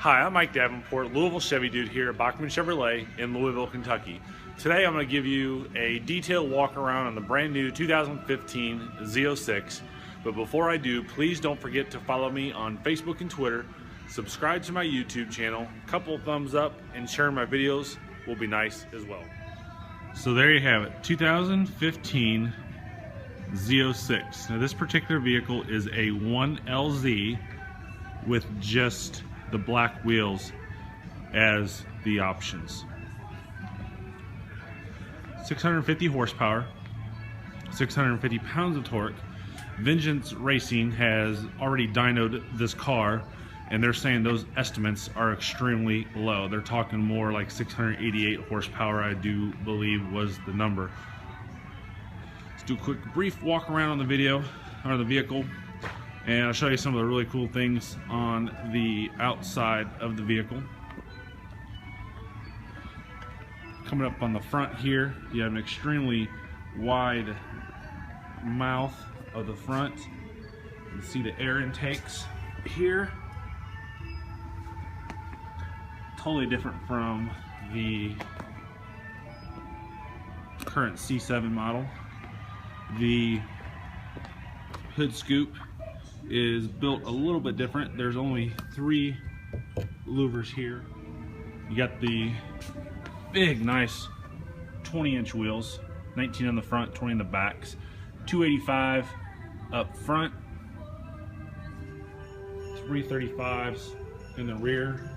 Hi, I'm Mike Davenport, Louisville Chevy Dude here at Bachman Chevrolet in Louisville, Kentucky. Today I'm going to give you a detailed walk around on the brand new 2015 Z06. But before I do, please don't forget to follow me on Facebook and Twitter, subscribe to my YouTube channel, couple thumbs up, and sharing my videos will be nice as well. So there you have it, 2015 Z06. Now this particular vehicle is a 1LZ with just the black wheels as the options. 650 horsepower, 650 pounds of torque. Vengeance Racing has already dynoed this car, and they're saying those estimates are extremely low. They're talking more like 688 horsepower, I do believe was the number. Let's do a quick brief walk around on the video, or the vehicle, and I'll show you some of the really cool things on the outside of the vehicle. Coming up on the front here, you have an extremely wide mouth of the front. You can see the air intakes here. Totally different from the current C7 model. The hood scoop is built a little bit different. There's only 3 louvers here. You got the big, nice 20-inch wheels, 19 on the front, 20 in the backs, 285 up front, 335s in the rear,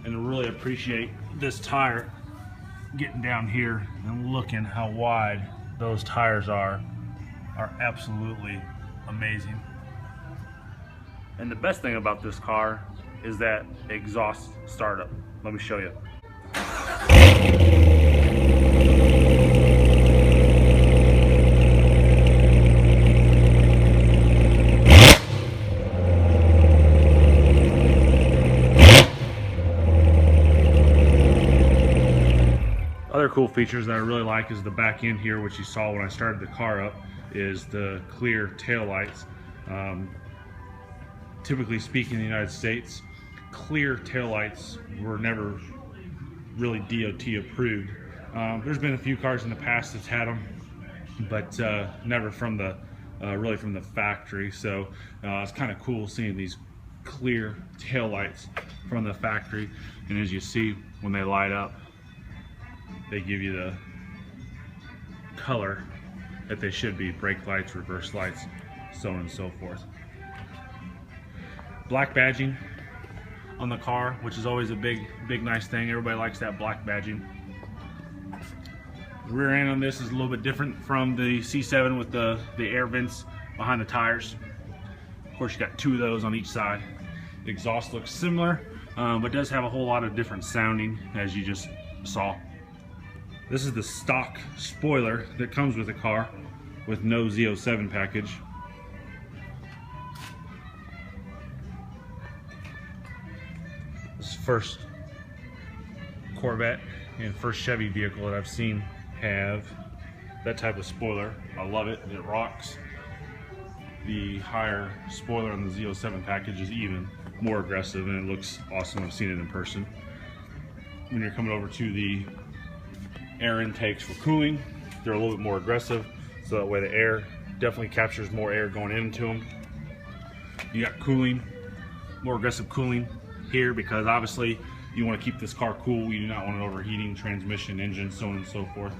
and I really appreciate this tire getting down here and looking how wide those tires are absolutely amazing. And the best thing about this car is that exhaust startup. Let me show you. Other cool features that I really like is the back end here, which you saw when I started the car up, is the clear tail lights. Typically speaking in the United States, clear tail lights were never really DOT approved. There's been a few cars in the past that's had them, but never from the really from the factory. So it's kind of cool seeing these clear tail lights from the factory, and as you see, when they light up, they give you the color that they should be: brake lights, reverse lights, so on and so forth. Black badging on the car, which is always a big nice thing. Everybody likes that black badging. The rear end on this is a little bit different from the C7 with the air vents behind the tires. Of course, you got 2 of those on each side. The exhaust looks similar, but does have a whole lot of different sounding, as you just saw. This is the stock spoiler that comes with the car with no Z07 package. This is the first Corvette and first Chevy vehicle that I've seen have that type of spoiler. I love it. It rocks. The higher spoiler on the Z07 package is even more aggressive, and it looks awesome. I've seen it in person. When you're coming over to the air intakes for cooling, they're a little bit more aggressive, so that way the air definitely captures more air going into them. You got cooling, more aggressive cooling here, because obviously you want to keep this car cool. You do not want an overheating transmission, engine, so on and so forth.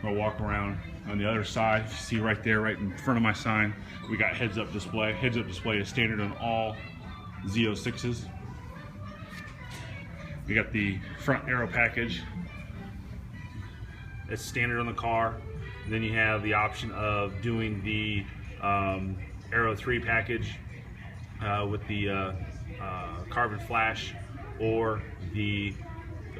We'll walk around on the other side. You see right there, right in front of my sign, we got heads-up display. Heads-up display is standard on all Z06s. We got the front aero package. It's standard on the car. And then you have the option of doing the Aero 3 package with the carbon flash, or the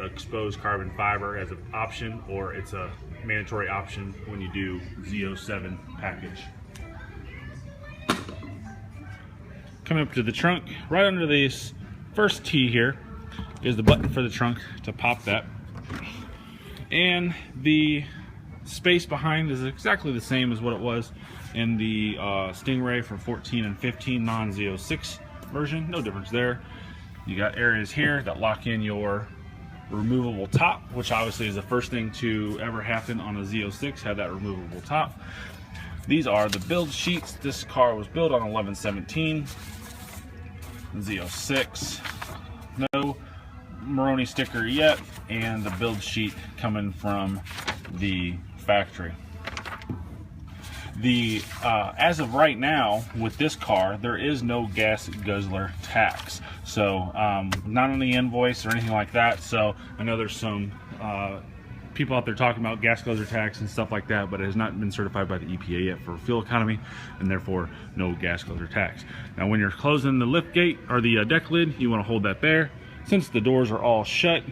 exposed carbon fiber as an option, or it's a mandatory option when you do Z07 package. Coming up to the trunk, right under this first T here is the button for the trunk to pop that. And the space behind is exactly the same as what it was in the Stingray for 14 and 15 non-Z06 version. No difference there. You got areas here that lock in your removable top, which obviously is the first thing to ever happen on a Z06, have that removable top. These are the build sheets. This car was built on 11/17 Z06. No Moroni sticker yet, and the build sheet coming from the factory. As of right now with this car, there is no gas guzzler tax, so not on the invoice or anything like that. So I know there's some people out there talking about gas guzzler tax and stuff like that, but it has not been certified by the EPA yet for fuel economy, and therefore no gas guzzler tax. Now when you're closing the lift gate or the deck lid, you want to hold that there. Since the doors are all shut,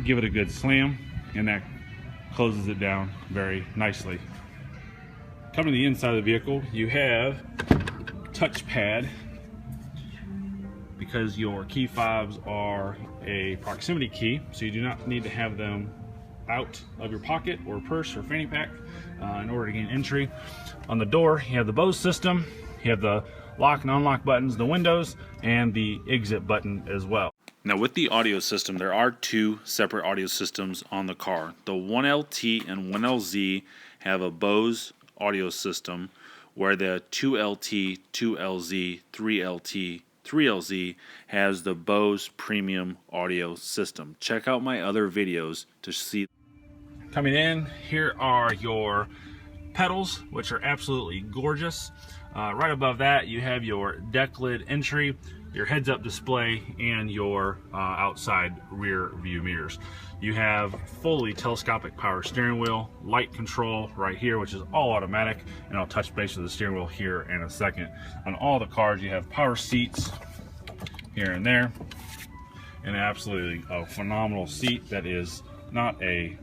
give it a good slam, and that closes it down very nicely. Coming to the inside of the vehicle, you have touchpad, because your key fobs are a proximity key, so you do not need to have them out of your pocket or purse or fanny pack in order to gain entry. On the door, you have the Bose system, you have the lock and unlock buttons, the windows, and the exit button as well. Now with the audio system, there are two separate audio systems on the car. The 1LT and 1LZ have a Bose audio system, where the 2LT, 2LZ, 3LT, 3LZ has the Bose premium audio system. Check out my other videos to see. Coming in, here are your pedals, which are absolutely gorgeous. Right above that, you have your deck lid entry, your heads-up display, and your outside rear view mirrors. You have fully telescopic power steering wheel, light control right here, which is all automatic, and I'll touch base with the steering wheel here in a second. On all the cars, you have power seats here and there, and absolutely a phenomenal seat that is not a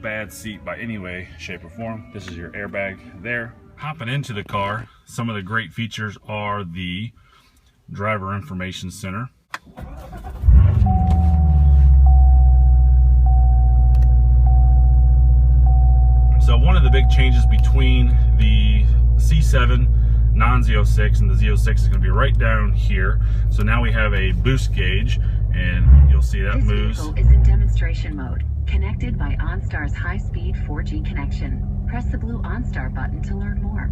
bad seat by any way, shape, or form. This is your airbag there. Hopping into the car, some of the great features are the driver information center. So one of the big changes between the C7 non-Z06 and the Z06 is going to be right down here. So now we have a boost gauge, and you'll see that this moves. This vehicle is in demonstration mode, connected by OnStar's high-speed 4G connection. Press the blue OnStar button to learn more.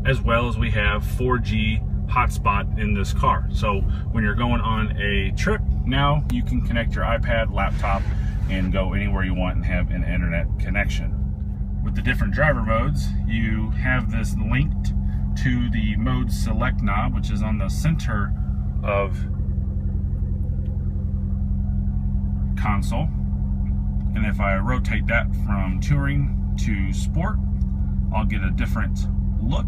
As well as we have 4G hotspot in this car. So when you're going on a trip, now you can connect your iPad, laptop, and go anywhere you want and have an internet connection. With the different driver modes, you have this linked to the mode select knob, which is on the center of console. And if I rotate that from touring to sport, I'll get a different look,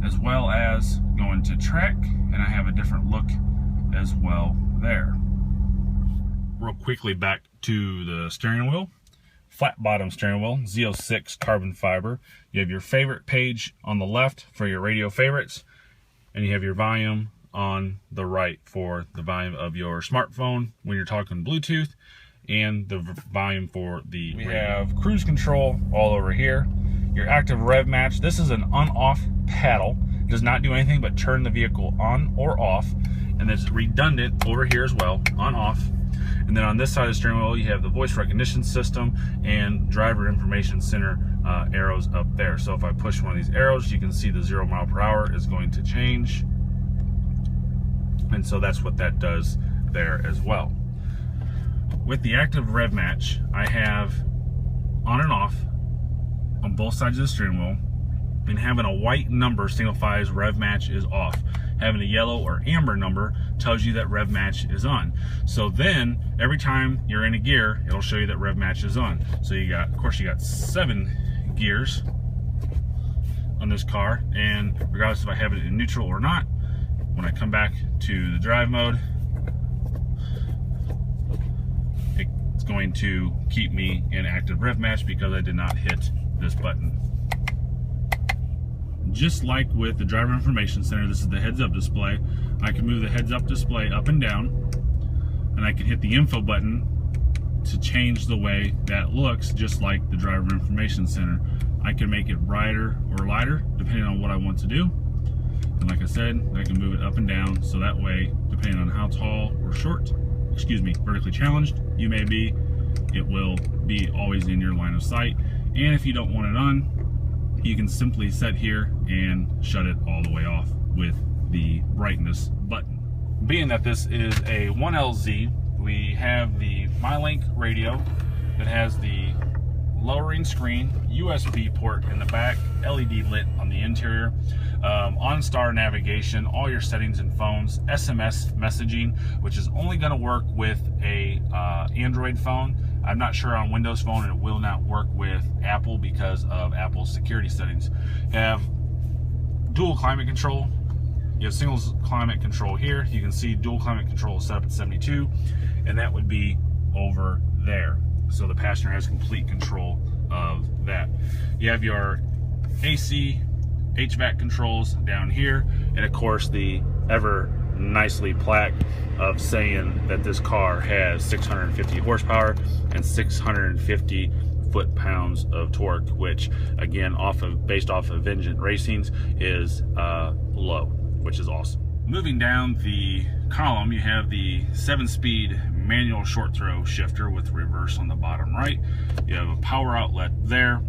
as well as going to track, and I have a different look as well there. Real quickly, back to the steering wheel. Flat bottom steering wheel, Z06 carbon fiber. You have your favorite page on the left for your radio favorites, and you have your volume on the right for the volume of your smartphone when you're talking Bluetooth, and the volume for the radio. We have cruise control all over here. Your active rev match. This is an on-off paddle. It does not do anything but turn the vehicle on or off, and it's redundant over here as well, on-off. And then on this side of the steering wheel, you have the voice recognition system and driver information center arrows up there. So if I push one of these arrows, you can see the 0 mile per hour is going to change. And so that's what that does there as well. With the active rev match, I have on and off on both sides of the steering wheel, and having a white number signifies rev match is off. Having a yellow or amber number tells you that rev match is on. So then every time you're in a gear, it'll show you that rev match is on. So you got, of course, you got 7 gears on this car, and regardless if I have it in neutral or not, when I come back to the drive mode, it's going to keep me in active rev match because I did not hit this button. Just like with the driver information center, this is the heads-up display. I can move the heads-up display up and down, and I can hit the info button to change the way that looks, just like the driver information center. I can make it brighter or lighter depending on what I want to do. And like I said, I can move it up and down, so that way, depending on how tall or short, excuse me, vertically challenged you may be, it will be always in your line of sight. And if you don't want it on, you can simply set here and shut it all the way off with the brightness button. Being that this is a 1LZ, we have the MyLink radio that has the lowering screen, USB port in the back, LED lit on the interior, OnStar navigation, all your settings and phones, SMS messaging, which is only going to work with a Android phone. I'm not sure on Windows Phone, and it will not work with Apple because of Apple's security settings. You have dual climate control. You have single climate control here. You can see dual climate control is set up at 72, and that would be over there. So the passenger has complete control of that. You have your AC, HVAC controls down here, and of course the ever nicely plaque of saying that this car has 650 horsepower and 650 foot-pounds of torque, which again, based off of Vengeance Racing's, is low, which is awesome. Moving down the column, you have the 7-speed manual short throw shifter with reverse on the bottom right. You have a power outlet there.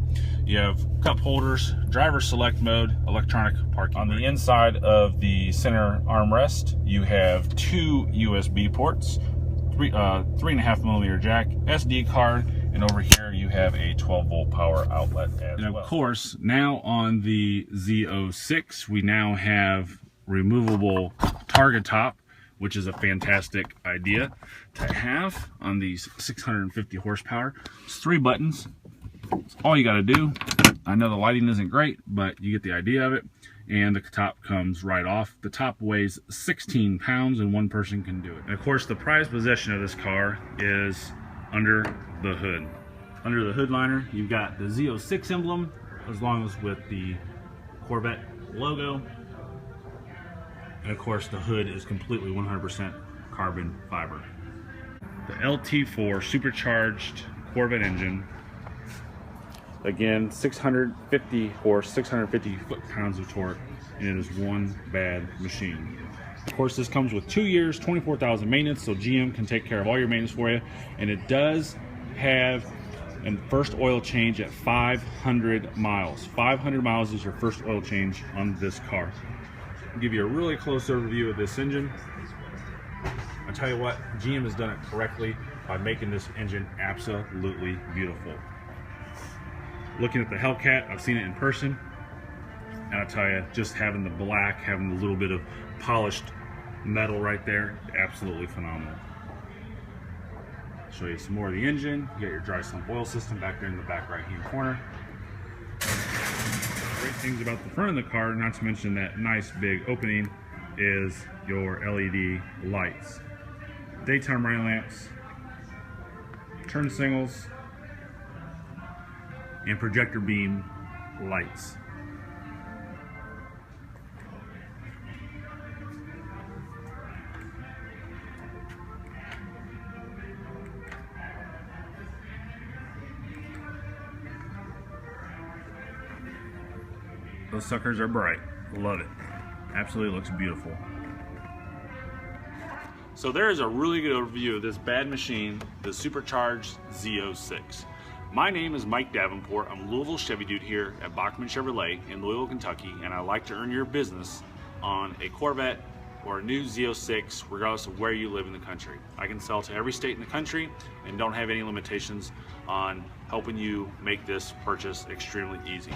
You have cup holders, driver select mode, electronic parking. On the inside of the center armrest, you have 2 USB ports, 3.5mm jack, SD card, and over here you have a 12-volt power outlet as well. And of course, now on the Z06, we now have removable target top, which is a fantastic idea to have on these 650 horsepower. It's 3 buttons. It's all you got to do. I know the lighting isn't great, but you get the idea of it. And the top comes right off. The top weighs 16 pounds and one person can do it. And of course, the prized possession of this car is under the hood. Under the hood liner, you've got the Z06 emblem, as long as with the Corvette logo. And of course, the hood is completely 100% carbon fiber. The LT4 supercharged Corvette engine. Again, 650 horse, 650 foot-pounds of torque, and it is one bad machine. Of course, this comes with 2 years, 24,000 maintenance, so GM can take care of all your maintenance for you. And it does have a first oil change at 500 miles. 500 miles is your first oil change on this car. I'll give you a really close overview of this engine. I'll tell you what, GM has done it correctly by making this engine absolutely beautiful. Looking at the Hellcat, I've seen it in person, and I'll tell you, just having the black, having a little bit of polished metal right there, absolutely phenomenal. Show you some more of the engine. You got your dry sump oil system back there in the back right hand corner. Great things about the front of the car, not to mention that nice big opening, is your LED lights. Daytime running lamps, turn signals, and projector beam lights. Those suckers are bright. Love it. Absolutely looks beautiful. So there is a really good overview of this bad machine, the supercharged Z06. My name is Mike Davenport. I'm Louisville Chevy Dude here at Bachman Chevrolet in Louisville, Kentucky, and I like to earn your business on a Corvette or a new Z06, regardless of where you live in the country. I can sell to every state in the country and don't have any limitations on helping you make this purchase extremely easy.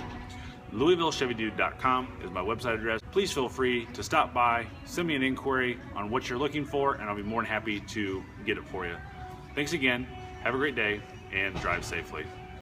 LouisvilleChevyDude.com is my website address. Please feel free to stop by, send me an inquiry on what you're looking for, and I'll be more than happy to get it for you. Thanks again. Have a great day and drive safely.